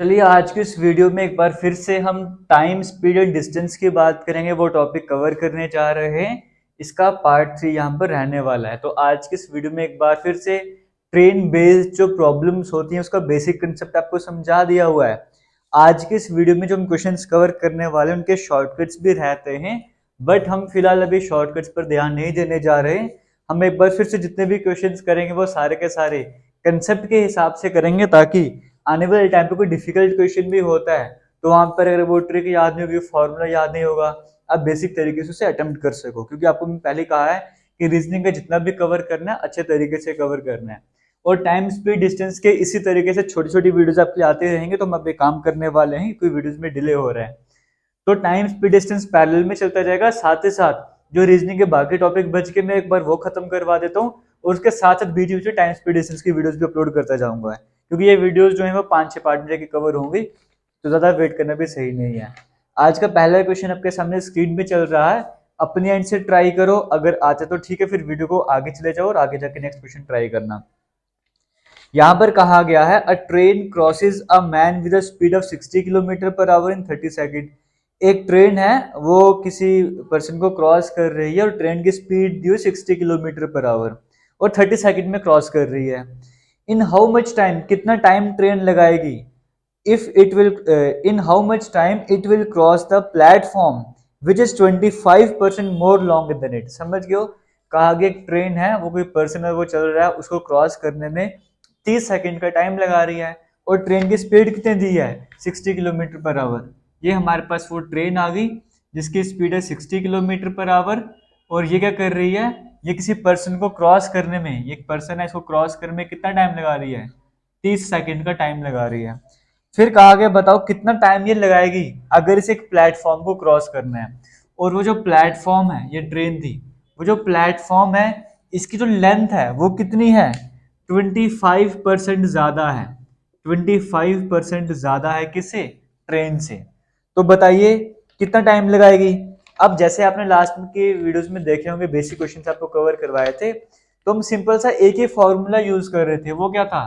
चलिए आज की इस वीडियो में एक बार फिर से हम टाइम स्पीड एंड डिस्टेंस की बात करेंगे। वो टॉपिक कवर करने जा रहे हैं। इसका पार्ट 3 यहाँ पर रहने वाला है। तो आज की इस वीडियो में एक बार फिर से ट्रेन बेस्ड जो प्रॉब्लम्स होती हैं उसका बेसिक कंसेप्ट आपको समझा दिया हुआ है। आज के इस वीडियो में जो हम क्वेश्चंस कवर करने वाले हैं उनके शॉर्टकट्स भी रहते हैं, बट हम फिलहाल अभी शॉर्टकट्स पर ध्यान नहीं देने जा रहे। हम एक बार फिर से जितने भी क्वेश्चंस करेंगे वो सारे के सारे कंसेप्ट के हिसाब से करेंगे, ताकि आने वाले टाइम पे कोई डिफिकल्ट क्वेश्चन भी होता है तो वहां पर अगर वो ट्रिक याद नहीं होगी, फॉर्मूला याद नहीं होगा, आप बेसिक तरीके से उसे अटेम्प्ट कर सको। क्योंकि आपको मैंने पहले कहा है कि रीजनिंग का जितना भी कवर करना है अच्छे तरीके से कवर करना है। और टाइम स्पीड डिस्टेंस के इसी तरीके से छोटी छोटी वीडियोस आपके आते रहेंगे। तो हम अब काम करने वाले हैं, कोई वीडियोस में डिले हो रहा है तो टाइम स्पीड डिस्टेंस पैरेलल में चलता जाएगा। साथ ही साथ जो रीजनिंग के बाकी टॉपिक बच के मैं एक बार वो खत्म करवा देता हूँ, और उसके साथ साथ बीच बीच में टाइम स्पीड डिस्टेंस की वीडियोस भी अपलोड करता जाऊंगा, क्योंकि ये वीडियोस जो है वो 5-6 पार्ट में जाके कवर होंगी, तो ज्यादा वेट करना भी सही नहीं है। आज का पहला क्वेश्चन आपके सामने स्क्रीन पे चल रहा है। अपने एंड से ट्राई करो, अगर आते तो ठीक है, फिर वीडियो को आगे चले जाओ और आगे जाके नेक्स्ट क्वेश्चन ट्राई करना। यहाँ पर कहा गया है अ train crosses a man with a speed of 60 kilometre per our in 30 second. एक ट्रेन है वो किसी पर्सन को क्रॉस कर रही है और ट्रेन की स्पीड दी 60 किलोमीटर पर आवर और 30 सेकंड में क्रॉस कर रही है। इन हाउ मच टाइम, कितना टाइम ट्रेन लगाएगी, if it will in how much time it will cross the platform which is 25% more long than it. समझ गए हो? कहा गया एक ट्रेन है, वो कोई पर्सन है, वो चल रहा है, उसको क्रॉस करने में 30 सेकंड का टाइम लगा रही है और ट्रेन की स्पीड कितनी दी है 60 किलोमीटर पर आवर। ये हमारे पास वो ट्रेन आ गई जिसकी स्पीड है 60 किलोमीटर पर आवर, और ये क्या कर रही है, ये किसी पर्सन को क्रॉस करने में, ये एक पर्सन है, इसको क्रॉस करने में कितना टाइम लगा रही है 30 सेकंड का टाइम लगा रही है। फिर कहा गया बताओ कितना टाइम ये लगाएगी अगर इसे एक प्लेटफॉर्म को क्रॉस करना है। और वो जो प्लेटफॉर्म है, ये ट्रेन थी, वो जो प्लेटफॉर्म है इसकी जो लेंथ है वो कितनी है 25% ज्यादा है। 25% ज्यादा है किससे? ट्रेन से। तो बताइए कितना टाइम लगाएगी। अब जैसे आपने लास्ट के वीडियोस में देखे होंगे, बेसिक क्वेश्चंस आपको कवर करवाए थे, तो हम सिंपल सा एक ही फॉर्मूला यूज कर रहे थे। वो क्या था?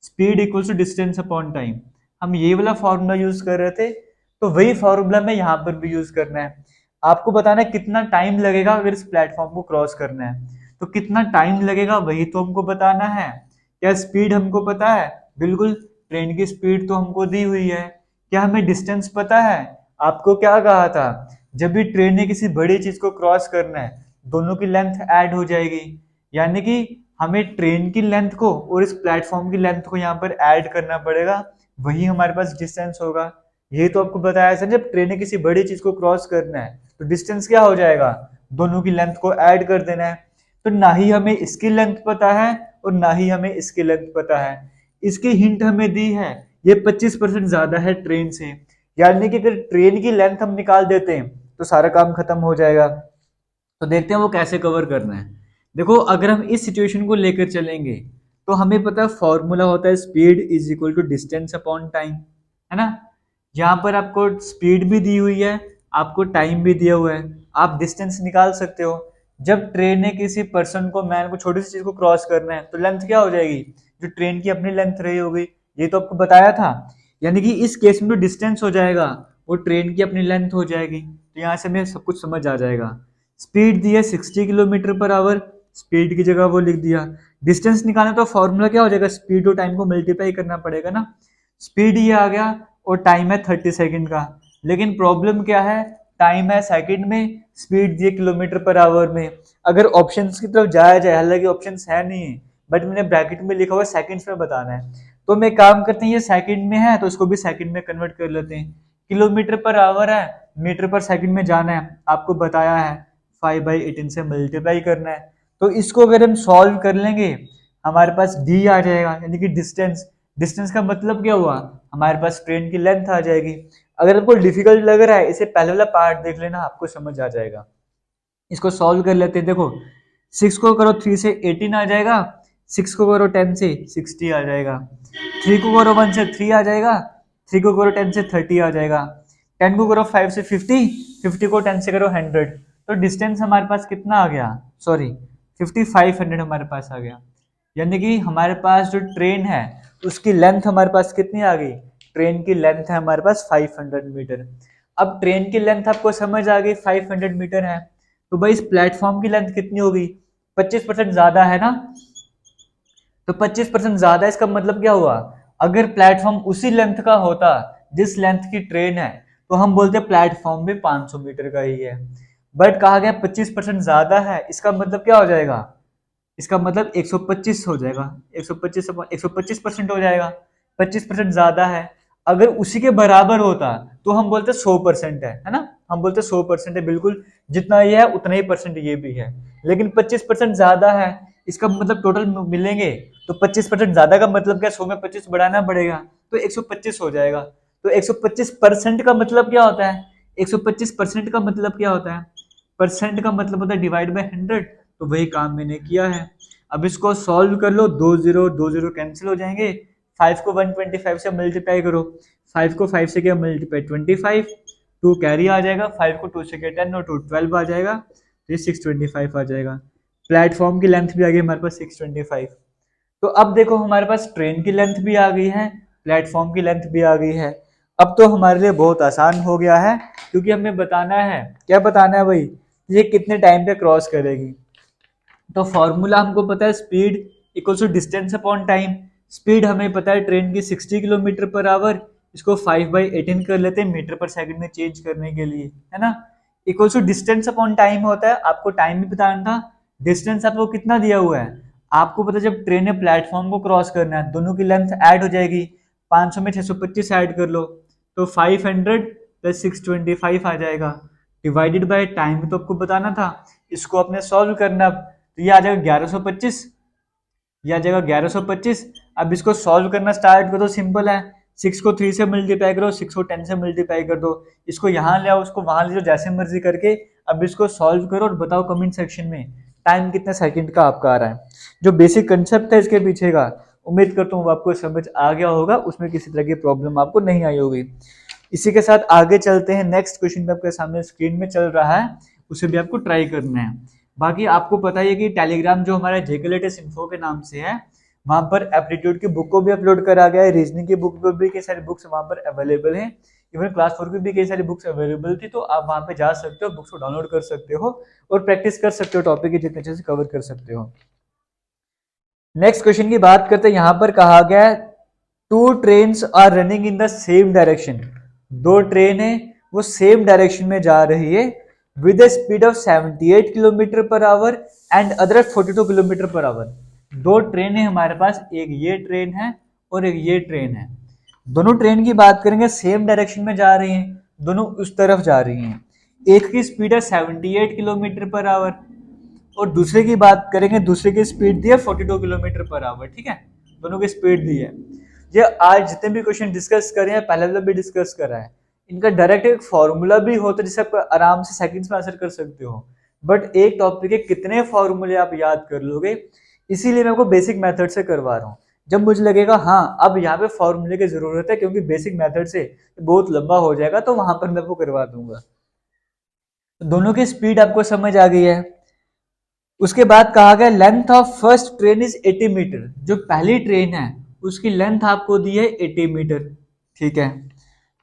Speed equals to distance upon time. हम ये वाला फॉर्मूला यूज कर रहे थे, तो वही फॉर्मूला में यहाँ पर भी यूज करना है। आपको बताना है कितना टाइम लगेगा अगर इस प्लेटफॉर्म को क्रॉस करना है। तो कितना टाइम लगेगा वही तो हमको बताना है। क्या स्पीड हमको पता है? बिल्कुल, ट्रेन की स्पीड तो हमको दी हुई है। क्या हमें डिस्टेंस पता है? आपको क्या कहा था, जब भी ट्रेन ने किसी बड़ी चीज को क्रॉस करना है दोनों की लेंथ ऐड हो जाएगी, यानी कि हमें ट्रेन की लेंथ को और इस प्लेटफॉर्म की लेंथ को यहाँ पर ऐड करना पड़ेगा, वही हमारे पास डिस्टेंस होगा। ये तो आपको बताया सर, जब ट्रेन ने किसी बड़ी चीज को क्रॉस करना है तो डिस्टेंस क्या हो जाएगा, दोनों की लेंथ को ऐड कर देना है। तो ना ही हमें इसकी लेंथ पता है और ना ही हमें इसकी लेंथ पता है। इसकी हिंट हमें दी है, ये 25% ज्यादा है ट्रेन से, यानी कि अगर ट्रेन की लेंथ हम निकाल देते हैं तो सारा काम खत्म हो जाएगा। तो देखते हैं वो कैसे कवर करना है। देखो अगर हम इस सिचुएशन को लेकर चलेंगे तो हमें पता है फॉर्मूला होता है speed is equal to distance upon time, है ना। यहाँ पर आपको स्पीड भी दी हुई है, आपको टाइम भी दिया हुआ है, आप डिस्टेंस निकाल सकते हो। जब ट्रेन ने किसी पर्सन को, मैन को, छोटी सी चीज को क्रॉस करना है तो लेंथ क्या हो जाएगी, जो ट्रेन की अपनी लेंथ रही होगी। ये तो आपको बताया था। यानी कि इस केस में जो डिस्टेंस हो जाएगा वो ट्रेन की अपनी लेंथ हो जाएगी। तो यहाँ से हमें सब कुछ समझ आ जाएगा। स्पीड दी है 60 किलोमीटर पर आवर, स्पीड की जगह वो लिख दिया। डिस्टेंस निकालना तो फॉर्मूला क्या हो जाएगा, स्पीड और टाइम को मल्टीप्लाई करना पड़ेगा ना। स्पीड ये आ गया और टाइम है 30 सेकंड का। लेकिन प्रॉब्लम क्या है, टाइम है सेकंड में, स्पीड दिए किलोमीटर पर आवर में। अगर ऑप्शंस की तरफ जाया जाए, हालांकि ऑप्शंस है नहीं है, बट मैंने ब्रैकेट में लिखा हुआ सेकंड्स में बताना है, तो मैं काम करते हैं, ये सेकंड में है तो इसको भी सेकंड में कन्वर्ट कर लेते हैं। किलोमीटर पर आवर है, मीटर पर सेकंड में जाना है, आपको बताया है 5/18 से मल्टीप्लाई करना है। तो इसको अगर हम सॉल्व कर लेंगे हमारे पास डी आ जाएगा, यानी कि डिस्टेंस। डिस्टेंस का मतलब क्या हुआ, हमारे पास ट्रेन की लेंथ आ जाएगी। अगर आपको डिफिकल्ट लग रहा है इसे पहले वाला पार्ट देख लेना, आपको समझ आ जाएगा। इसको सॉल्व कर लेते हैं। देखो 6 को करो 3 से 18 आ जाएगा, 6 को करो 10 से 60 आ जाएगा, 3 को करो 1 से 3 आ जाएगा, 3 को करो 10 से 30 आ जाएगा, 10 को करो 5 से 50, 50 को 10 से करो 100। तो डिस्टेंस हमारे पास कितना आ गया, सॉरी 5500 हमारे पास आ गया। यानी कि हमारे पास जो ट्रेन है उसकी लेंथ हमारे पास कितनी आ गई ट्रेन की लेंथ है हमारे पास 500 मीटर। अब ट्रेन की लेंथ आपको समझ आ गई 500 मीटर है, तो भाई इस प्लेटफॉर्म की लेंथ कितनी होगी? 25% ज्यादा है ना, तो 25% ज्यादा, इसका मतलब क्या हुआ? अगर प्लेटफॉर्म उसी लेंथ का होता जिस लेंथ की ट्रेन है, तो हम बोलते प्लेटफॉर्म भी 500 मीटर का ही है। बट कहा गया 25% ज्यादा है, इसका मतलब क्या हो जाएगा? इसका मतलब 125 हो जाएगा, 125% हो जाएगा, 25% ज्यादा है। अगर उसी के बराबर होता तो हम बोलते 100% है ना, हम बोलते 100% है, बिल्कुल जितना ये है उतना ही परसेंट ये भी है। लेकिन 25% ज्यादा है, इसका मतलब टोटल मिलेंगे तो 25% ज्यादा का मतलब क्या? 100 में 25 बढ़ाना पड़ेगा, तो 125 हो जाएगा। तो 125% का मतलब क्या होता है? 125% का मतलब क्या होता है? परसेंट का मतलब होता है डिवाइड बाय 100, तो वही काम मैंने किया है। अब इसको सॉल्व कर लो, 2 0 कैंसिल हो जाएंगे, 5 को 125 से मल्टीप्लाई करो, 5 को 5 से क्या मल्टीप्लाई 25, 2 कैरी आ जाएगा, 5 को 2 से क्या 10 और 2 12 आ जाएगा, तो ये 625 आ जाएगा। प्लेटफॉर्म की लेंथ भी आ गई हमारे पास 625। तो अब देखो हमारे पास ट्रेन की लेंथ भी आ गई है, प्लेटफॉर्म की लेंथ भी आ गई है। अब तो हमारे लिए बहुत आसान हो गया है, क्योंकि हमें बताना है, क्या बताना है भाई? ये कितने टाइम पे क्रॉस करेगी। तो फॉर्मूला हमको पता है, speed equals to distance upon time. Speed हमें पता है ट्रेन की 60 किलोमीटर पर आवर, इसको 5/18 कर लेते हैं मीटर पर सेकंड में चेंज करने के लिए, है ना। Equals to distance upon time होता है, आपको टाइम भी बताना था। डिस्टेंस आपको कितना दिया हुआ है? आपको पता है जब ट्रेन ने प्लेटफॉर्म को क्रॉस करना है, दोनों की लेंथ ऐड हो जाएगी, 500 में 625 ऐड कर लो, तो 500 प्लस 625 आ जाएगा, डिवाइडेड बाय टाइम तो आपको बताना था। इसको अपने सॉल्व करना, तो ये आ जाएगा 1125, ये आ जाएगा 1125। अब इसको सॉल्व करना स्टार्ट करो, सिंपल है, 6 को 3 से मल्टीप्लाई करो, 6 को 10 से मल्टीप्लाई कर दो, इसको यहाँ ले आओ, उसको वहां ले जाओ, जैसे मर्जी करके। अब इसको सॉल्व करो और बताओ कमेंट सेक्शन में टाइम कितने सेकंड का आपका आ रहा है। जो बेसिक कंसेप्ट है इसके पीछे का, उम्मीद करता हूँ आपको समझ आ गया होगा, उसमें किसी तरह की प्रॉब्लम आपको नहीं आई होगी। इसी के साथ आगे चलते हैं, नेक्स्ट क्वेश्चन भी आपके सामने स्क्रीन में चल रहा है, उसे भी आपको ट्राई करना है। बाकी आपको पता ही है कि टेलीग्राम जो हमारा जेके लेटेस्ट इन्फो के नाम से है, वहां पर एप्टीट्यूड की बुक को भी अपलोड करा गया है, रीजनिंग की बुक पर भी कई सारी बुक्स वहां पर अवेलेबल हैं, इवन क्लास 4 की भी कई सारी बुक्स अवेलेबल थी, तो आप वहां पे जा सकते हो, बुक्स को डाउनलोड कर सकते हो और प्रैक्टिस कर सकते हो, टॉपिक की जितने अच्छे से कवर कर सकते हो। नेक्स्ट क्वेश्चन की बात करते हैं, यहां पर कहा गया है 2 trains are running in the same direction. 2 train है वो सेम डायरेक्शन में जा रही है with a speed of 78 kilometre per hour and other 42 kilometre per hour. 2 train है हमारे पास, एक ये ट्रेन है और एक ये ट्रेन है। दोनों ट्रेन की बात करेंगे, सेम डायरेक्शन में जा रही हैं, दोनों उस तरफ जा रही हैं। एक की स्पीड है 78 किलोमीटर पर आवर और दूसरे की बात करेंगे, दूसरे की स्पीड दी है 42 किलोमीटर पर आवर, ठीक है, दोनों की स्पीड दी है। ये आज जितने भी क्वेश्चन डिस्कस कर रहे हैं, पहले वाला भी डिस्कस करा है, इनका डायरेक्ट एक फॉर्मूला भी होता है जिसे आप आराम से सेकंड्स में आंसर कर सकते हो, बट एक टॉपिक के कितने फॉर्मूले आप याद कर लोगे, इसीलिए मैं आपको बेसिक मेथड से करवा रहा हूँ। जब मुझे लगेगा हाँ अब यहाँ पे फॉर्मूले की जरूरत है क्योंकि बेसिक मेथड से बहुत लंबा हो जाएगा, तो वहां पर मैं आपको करवा दूंगा। दोनों की स्पीड आपको समझ आ गई है। उसके बाद कहा गया length of first train is 80 metre. जो पहली ट्रेन है उसकी लेंथ आपको दी है 80 मीटर, ठीक है।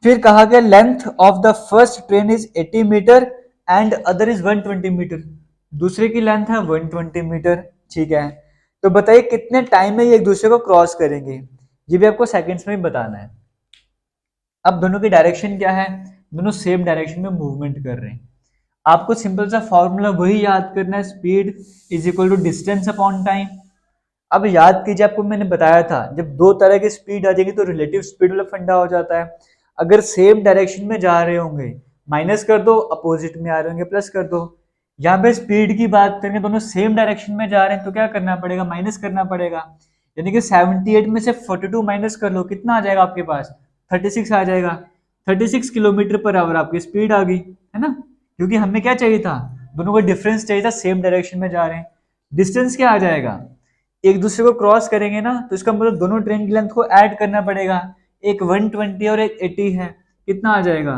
फिर कहा गया length of the first train is 80 metre and other is 120 metre. दूसरे की लेंथ है 120 मीटर, ठीक है। तो बताइए कितने टाइम में ये एक दूसरे को क्रॉस करेंगे, ये भी आपको सेकंड्स में ही बताना है। अब दोनों की डायरेक्शन क्या है? दोनों सेम डायरेक्शन में मूवमेंट कर रहे हैं। आपको सिंपल सा फॉर्मूला वही याद करना है, speed is equal to distance upon time. अब याद कीजिए, आपको मैंने बताया था जब दो तरह की स्पीड आ जाएगी तो रिलेटिव स्पीड वाला फंडा हो जाता है। अगर सेम डायरेक्शन में जा रहे होंगे माइनस कर दो, अपोजिट में आ रहे होंगे प्लस कर दो। यहाँ पे स्पीड की बात करेंगे, दोनों सेम डायरेक्शन में जा रहे हैं तो क्या करना पड़ेगा? माइनस करना पड़ेगा। यानी कि 78 में से 42 माइनस कर लो, कितना आ जाएगा आपके पास? 36 आ जाएगा। 36 किलोमीटर पर आवर आपकी स्पीड आ गई, है ना, क्योंकि हमें क्या चाहिए था? दोनों को डिफरेंस चाहिए था, सेम डायरेक्शन में जा रहे हैं। डिस्टेंस क्या आ जाएगा? एक दूसरे को क्रॉस करेंगे ना, तो इसका मतलब दोनों ट्रेन की लेंथ को ऐड करना पड़ेगा। एक 120 और एक 80 है, कितना आ जाएगा?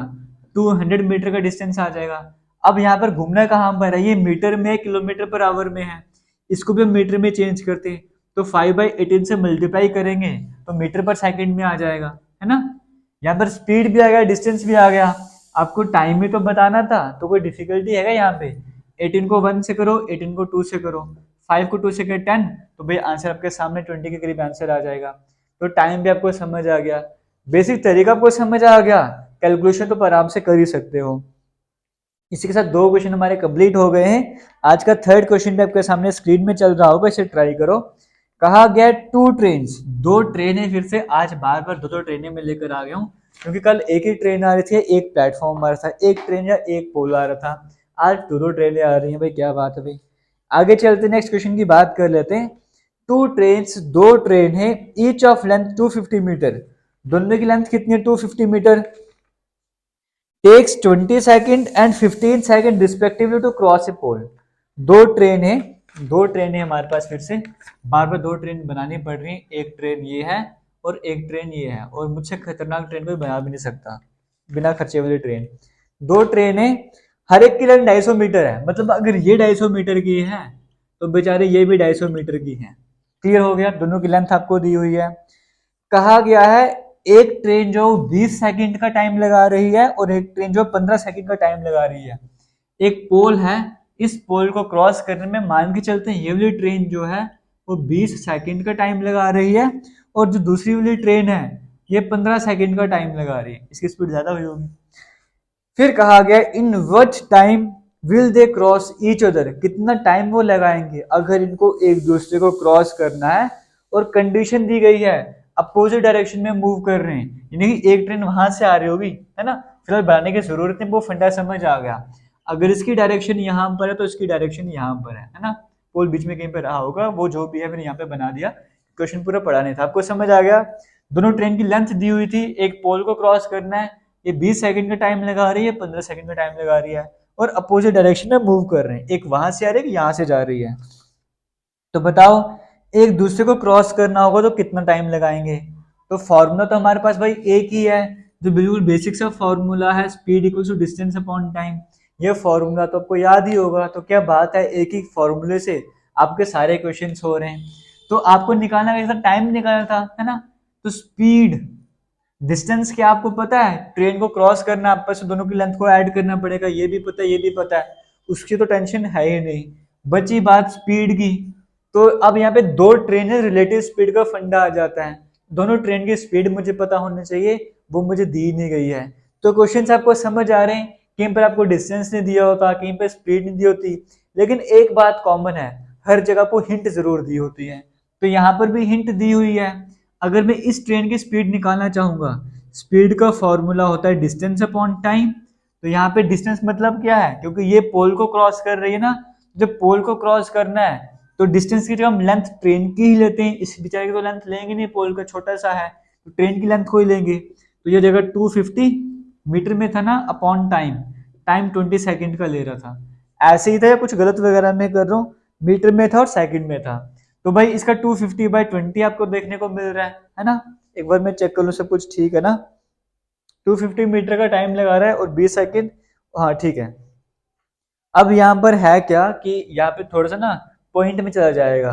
200 मीटर का डिस्टेंस आ जाएगा। अब यहाँ पर घूमना कहाँ पर है? ये मीटर में, किलोमीटर पर आवर में है, इसको भी हम मीटर में चेंज करते हैं, तो 5/18 से मल्टीप्लाई करेंगे तो मीटर पर सेकंड में आ जाएगा, है ना। यहाँ पर स्पीड भी आ गया, डिस्टेंस भी आ गया, आपको टाइम भी तो बताना था, तो कोई डिफिकल्टी है क्या यहाँ पे? 18 को 1 से करो, 18 को 2 से करो, 5 को 2 से करो 10, तो भाई आंसर आपके सामने 20 के करीब आंसर आ जाएगा। तो टाइम भी आपको समझ आ गया, बेसिक तरीका आपको समझ आ गया, कैलकुलेशन तो आराम से कर ही सकते हो। इसी के साथ 2 क्वेश्चन हमारे कंप्लीट हो गए हैं। आज का 3rd क्वेश्चन भी आपके सामने स्क्रीन में चल रहा होगा, इसे ट्राई करो। कहा गया 2 ट्रेन, 2 ट्रेनें, फिर से आज बार बार 2 ट्रेनें में लेकर आ गया हूँ, क्योंकि कल एक ही ट्रेन आ रही थी, एक प्लेटफॉर्म आ रहा था, एक ट्रेन या एक पोल आ रहा था, आज 2 ट्रेनें आ रही हैं भाई, क्या बात है भाई। आगे चलते नेक्स्ट क्वेश्चन की बात कर लेते हैं। 2 ट्रेन, 2 ट्रेन है, ईच ऑफ लेंथ 250 मीटर, दोनों की लेंथ कितनी है? 250 metre. Takes 20 second and 15 second respectively to cross a pole. 2 train है हमारे पास, फिर से बार बार 2 ट्रेन बनानी पड़ रही है, एक ट्रेन ये है और एक ट्रेन ये है, और मुझसे खतरनाक ट्रेन कोई बना भी नहीं सकता बिना खर्चे वाली ट्रेन। 2 ट्रेन है, हर एक की लेंथ 250 मीटर है, मतलब अगर ये 250 मीटर की है तो बेचारे ये भी 250 मीटर की है। क्लियर हो गया, दोनों की लेंथ आपको दी हुई है। कहा गया है एक ट्रेन जो 20 सेकंड का टाइम लगा रही है और एक ट्रेन जो 15 सेकंड का टाइम लगा रही है। एक पोल है, इस पोल को क्रॉस करने में मान के चलते हैं ये वाली ट्रेन जो है वो 20 सेकंड का टाइम लगा रही है, और जो दूसरी वाली ट्रेन है ये 15 सेकंड का टाइम लगा रही है, इसकी स्पीड ज्यादा हुई होगी। फिर कहा गया in what time will they cross each other, कितना टाइम वो लगाएंगे अगर इनको एक दूसरे को क्रॉस करना है, और कंडीशन दी गई है अपोजिट डायरेक्शन में मूव कर रहे हैं, यानी कि एक ट्रेन वहां से आ रही होगी, है ना। फिलहाल बनाने की जरूरत नहीं, वो फंडा समझ आ गया। अगर इसकी डायरेक्शन यहाँ पर है तो इसकी डायरेक्शन यहाँ पर है ना, पोल बीच में कहीं पर रहा होगा, वो जो भी है मैंने यहाँ पे बना दिया, क्वेश्चन पूरा पढ़ा नहीं था, आपको समझ आ गया। दोनों ट्रेन की लेंथ दी हुई थी, एक पोल को क्रॉस करना है, ये 20 सेकंड का टाइम लगा रही है, 15 सेकंड का टाइम लगा रही है, और अपोजिट डायरेक्शन में मूव कर रहे हैं, एक वहां से आ रही है, यहाँ से जा रही है। तो बताओ एक दूसरे को क्रॉस करना होगा तो कितना टाइम लगाएंगे? तो फॉर्मूला तो हमारे पास भाई एक ही है, जो बिल्कुल बेसिक सा फॉर्मूला है, speed equals to distance upon time. ये फॉर्मूला तो आपको याद ही होगा, तो क्या बात है, एक ही फॉर्मूले से आपके सारे क्वेश्चंस हो रहे हैं। तो आपको निकालना कैसा, टाइम निकालना था, है ना। तो स्पीड डिस्टेंस क्या आपको पता है, ट्रेन को क्रॉस करना, आपस में दोनों की लेंथ को ऐड करना पड़ेगा, ये भी पता है, ये भी पता है, उसकी तो टेंशन है ही नहीं। बची बात स्पीड की, तो अब यहाँ पे 2 ट्रेन है, रिलेटिव स्पीड का फंडा आ जाता है, दोनों ट्रेन की स्पीड मुझे पता होनी चाहिए, वो मुझे दी नहीं गई है। तो क्वेश्चन आपको समझ आ रहे हैं, कहीं पर आपको डिस्टेंस नहीं दिया होता, कहीं पर स्पीड नहीं दी होती, लेकिन एक बात कॉमन है, हर जगह को हिंट जरूर दी होती है। तो यहाँ पर भी हिंट दी हुई है। अगर मैं इस ट्रेन की स्पीड निकालना चाहूंगा, स्पीड का फॉर्मूला होता है डिस्टेंस अपॉन टाइम। तो यहाँ पे डिस्टेंस मतलब क्या है, क्योंकि ये पोल को क्रॉस कर रही है ना, जब पोल को क्रॉस करना है तो डिस्टेंस की जगह हम लेंथ ट्रेन की ही लेते हैं, इस बेचारे की तो लेंथ लेंगे नहीं, पोल का छोटा सा है, तो ट्रेन की लेंथ को ही लेंगे। तो ये जगह 250 मीटर में था ना, अपॉन टाइम, टाइम 20 सेकंड का ले रहा था, ऐसे ही था या कुछ गलत वगैरह में कर रहा हूँ, मीटर में था और सेकंड में था। तो भाई इसका 250/20 आपको देखने को मिल रहा है ना। एक बार मैं चेक कर लूँ सब कुछ ठीक है ना। 250 मीटर का टाइम लगा रहा है और 20 सेकंड, हाँ ठीक है। अब यहाँ पर है क्या कि यहाँ पे थोड़ा सा ना पॉइंट में चला जाएगा,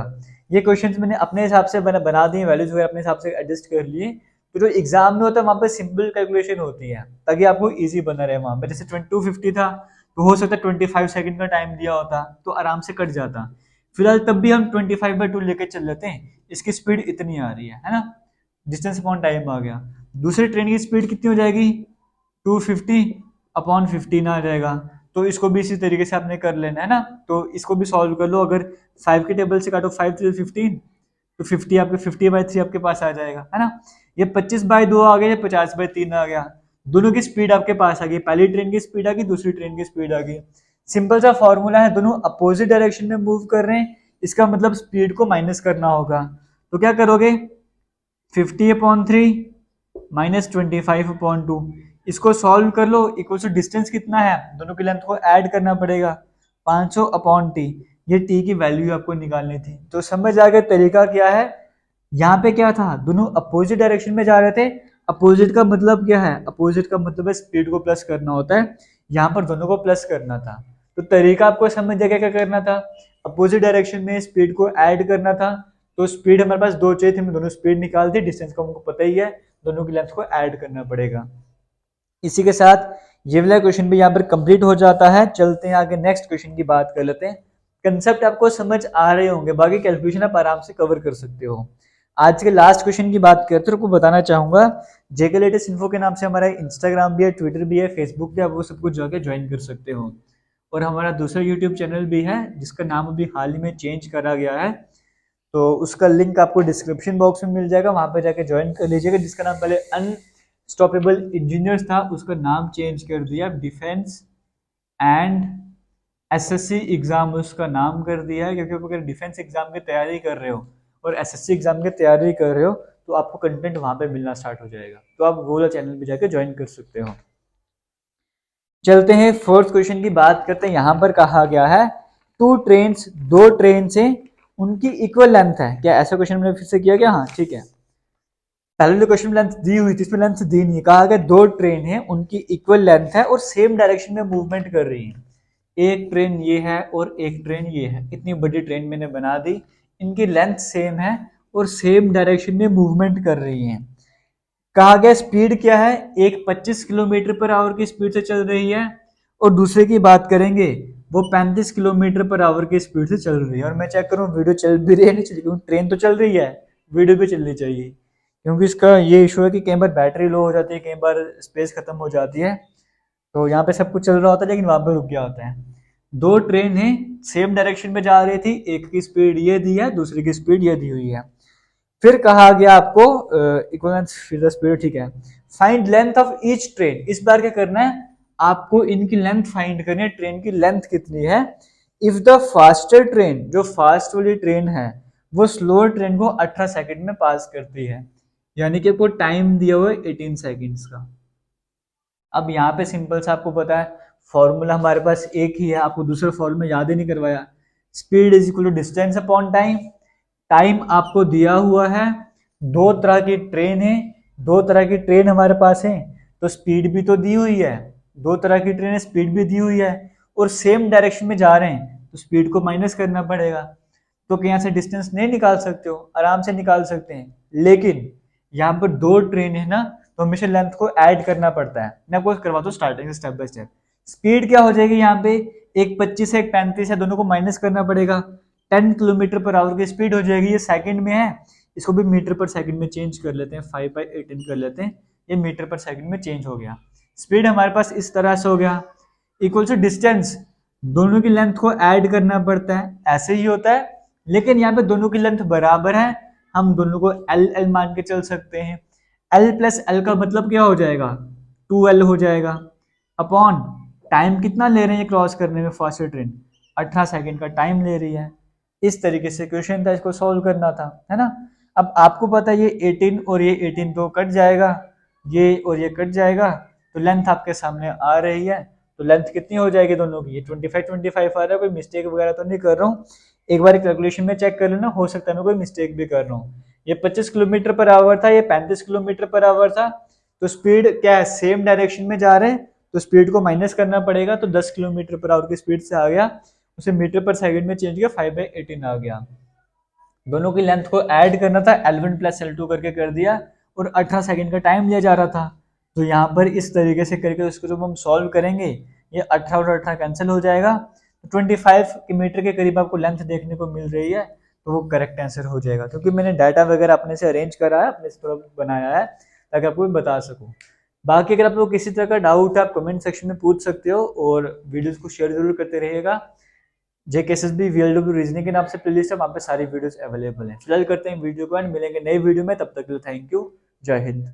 ये क्वेश्चंस मैंने अपने हिसाब से बना दिए, वैल्यूज वगैरह अपने हिसाब से एडजस्ट कर लिए। तो जो एग्जाम में होता है वहाँ पे सिंपल कैलकुलेशन होती है, ताकि आपको इजी बना रहे वहाँ पे। जैसे 250 था तो हो सकता है 25 सेकंड का टाइम दिया होता तो आराम से कट जाता। फिलहाल तब भी हम 25/2 लेके चल लेते हैं, इसकी स्पीड इतनी आ रही है ना, डिस्टेंस अपॉन टाइम आ गया। दूसरी ट्रेन की स्पीड कितनी हो जाएगी, 250/15 आ जाएगा। तो इसको भी इसी तरीके से आपने कर लेना है ना। तो इसको भी सॉल्व कर लो, अगर 5 के टेबल से काटो 5 3 15, तो 50 आपके 50/3 आपके पास आ जाएगा, है ना। ये 25/2 आ गया, ये 50/3 आ गया, दोनों की स्पीड आपके पास आ गई, पहली ट्रेन की स्पीड आ गई, दूसरी ट्रेन की स्पीड आ गई। सिंपल सा फॉर्मूला है, दोनों अपोजिट डायरेक्शन में मूव कर रहे हैं, इसका मतलब स्पीड को माइनस करना होगा। तो क्या करोगे, 50/3 माइनस 25/2, इसको सॉल्व कर लो, इक्वल टू डिस्टेंस कितना है, दोनों की लेंथ को ऐड करना पड़ेगा, 500/t, ये t की वैल्यू आपको निकालनी थी। तो समझ आ गया तरीका क्या है। यहाँ पे क्या था, दोनों अपोजिट डायरेक्शन में जा रहे थे, अपोजिट का मतलब क्या है, अपोजिट का मतलब है स्पीड को प्लस करना होता है, यहाँ पर दोनों को प्लस करना था। तो तरीका आपको समझ आ गया क्या करना था, अपोजिट डायरेक्शन में स्पीड को ऐड करना था। तो स्पीड हमारे पास 2 चाहिए थे, हमने दोनों स्पीड निकाल दी, डिस्टेंस का हमको पता ही है, दोनों की लेंथ को ऐड करना पड़ेगा। इसी के साथ ये वाला क्वेश्चन भी यहाँ पर कंप्लीट हो जाता है। चलते हैं आगे नेक्स्ट क्वेश्चन की बात कर लेते हैं। कंसेप्ट आपको समझ आ रहे होंगे, बाकी कैलकुलेशन आप आराम से कवर कर सकते हो। आज के लास्ट क्वेश्चन की बात करते हैं, आपको बताना चाहूंगा जेके लेटेस्ट इन्फो के नाम से हमारा इंस्टाग्राम भी है, ट्विटर भी है, फेसबुक भी है, आप वो सब कुछ जाके ज्वाइन कर सकते हो। और हमारा दूसरा यूट्यूब चैनल भी है जिसका नाम अभी हाल ही में चेंज करा गया है, तो उसका लिंक आपको डिस्क्रिप्शन बॉक्स में मिल जाएगा, वहां पे जाके ज्वाइन कर लीजिएगा। जिसका नाम पहले अनस्टॉपेबल इंजीनियर्स था, उसका नाम चेंज कर दिया डिफेंस एंड एसएससी एग्जाम उसका नाम कर दिया है, क्योंकि अगर डिफेंस एग्जाम की तैयारी कर रहे हो और एसएससी एग्जाम की तैयारी कर रहे हो तो आपको कंटेंट वहां पे मिलना स्टार्ट हो जाएगा, तो आप वो वाला चैनल पे जाके ज्वाइन कर सकते हो। चलते हैं फोर्थ क्वेश्चन की बात करते हैं। यहाँ पर कहा गया है टू ट्रेन्स, दो ट्रेन से उनकी इक्वल लेंथ है। क्या ऐसा क्वेश्चन मैंने फिर से किया क्या? हाँ ठीक है। पहले जो क्वेश्चन लेंथ दी हुई थी इसमें लेंथ दी नहीं है, कहा गया दो ट्रेन है उनकी इक्वल लेंथ है और सेम डायरेक्शन में मूवमेंट कर रही है। एक ट्रेन ये है और एक ट्रेन ये है, इतनी बड़ी ट्रेन मैंने बना दी, इनकी लेंथ सेम है और सेम डायरेक्शन में मूवमेंट कर रही है। कहा गया स्पीड क्या है, एक 25 किलोमीटर पर आवर की स्पीड से चल रही है और दूसरे की बात करेंगे वो 35 किलोमीटर पर आवर की स्पीड से चल रही है। और मैं चेक करूँ वीडियो चल भी रही है नहीं चल रही, क्योंकि ट्रेन तो चल रही है, वीडियो भी चलनी चाहिए, क्योंकि इसका ये इशू है कि कई बार बैटरी लो हो जाती है, कई बार स्पेस खत्म हो जाती है, तो यहाँ पे सब कुछ चल रहा होता है लेकिन वहां पर रुक गया होता है। दो ट्रेन है सेम डायरेक्शन में जा रही थी, एक की स्पीड ये दी है, दूसरी की स्पीड ये दी हुई है। फिर कहा गया आपको इक्विवेलेंस फिर स्पीड, ठीक है। Find length of each train, इस बार क्या करना है, आपको इनकी लेंथ फाइंड करनी है, ट्रेन की लेंथ कितनी है। इफ द फास्टर ट्रेन, जो फास्ट वाली ट्रेन है वो स्लोअर ट्रेन को 18 सेकंड में पास करती है, यानी कि आपको टाइम दिया हुआ है 18 सेकंड्स का। अब यहाँ पे सिंपल सा आपको पता है फॉर्मूला हमारे पास एक ही है, आपको दूसरा फॉर्मूला याद ही नहीं करवाया। Speed is equal to distance upon time. Time आपको दिया हुआ है, दो तरह की ट्रेन है, दो तरह की ट्रेन हमारे पास है, तो स्पीड भी तो दी हुई है, दो तरह की ट्रेन है, स्पीड भी दी हुई है और सेम डायरेक्शन में जा रहे हैं, तो स्पीड को माइनस करना पड़ेगा। तो यहाँ से डिस्टेंस नहीं निकाल सकते हो, आराम से निकाल सकते हैं, लेकिन यहाँ पर दो ट्रेन है ना, तो हमेशा लेंथ को ऐड करना पड़ता है। मैं आपको करवाता हूँ स्टार्टिंग से स्टेप बाय स्टेप। स्पीड क्या हो जाएगी यहाँ पे, एक 25 है एक 35 है, दोनों को माइनस करना पड़ेगा, 10 किलोमीटर पर आवर की स्पीड हो जाएगी। ये सेकंड में है, इसको भी मीटर पर सेकंड में चेंज कर लेते हैं, 5/18 कर लेते हैं, ये मीटर पर सेकंड में चेंज हो गया। स्पीड हमारे पास इस तरह से हो गया। इक्वल टू डिस्टेंस, दोनों की लेंथ को ऐड करना पड़ता है, ऐसे ही होता है, लेकिन यहाँ पे दोनों की लेंथ बराबर है, हम दोनों को एल एल मान के चल सकते हैं। एल प्लस एल का मतलब क्या हो जाएगा, 2L हो जाएगा, अपॉन टाइम कितना ले रहे हैं क्रॉस करने में, फास्टर ट्रेन 18 सेकंड का टाइम ले रही है। इस तरीके से क्वेश्चन था, इसको सॉल्व करना था, है ना। अब आपको पता है ये 18 और ये 18 तो कट जाएगा, ये और ये कट जाएगा, तो लेंथ आपके सामने आ रही है। तो लेंथ कितनी हो जाएगी दोनों की, ये 25 आ रहा है, कोई मिस्टेक वगैरह तो नहीं कर रहा हूँ, एक बार कैलकुलेशन में चेक कर लेना, हो सकता है मैं कोई मिस्टेक भी कर रहा हूँ। ये 25 किलोमीटर पर आवर था, ये 35 किलोमीटर पर आवर था, तो स्पीड क्या है, सेम डायरेक्शन में जा रहे हैं, तो स्पीड को माइनस करना पड़ेगा, तो 10 किलोमीटर पर आवर की स्पीड से आ गया, उसे मीटर पर सेकंड में चेंज किया, 5/18 आ गया। दोनों की लेंथ को ऐड करना था, L1 प्लस L2 करके कर दिया, और 18 सेकंड का टाइम लिया जा रहा था। तो यहाँ पर इस तरीके से करके उसको जब हम सॉल्व करेंगे, ये 18 और 18 कैंसिल हो जाएगा, 25 मीटर के करीब आपको लेंथ देखने को मिल रही है, तो वो करेक्ट आंसर हो जाएगा। क्योंकि मैंने डाटा वगैरह अपने से अरेंज करा है, अपने से थोड़ा बनाया है, ताकि आपको बता सकूँ। बाकी अगर आपको किसी तरह का डाउट है आप कमेंट सेक्शन में पूछ सकते हो, और वीडियोस को शेयर जरूर करते रहिएगा। JKSSB VLW रीजनिंग के नाम से प्लेलिस्ट है, वहाँ पे सारी वीडियोस अवेलेबल हैं। फिलहाल करते हैं वीडियो को एंड, मिलेंगे नई वीडियो में, तब तक के लिए थैंक यू, जय हिंद।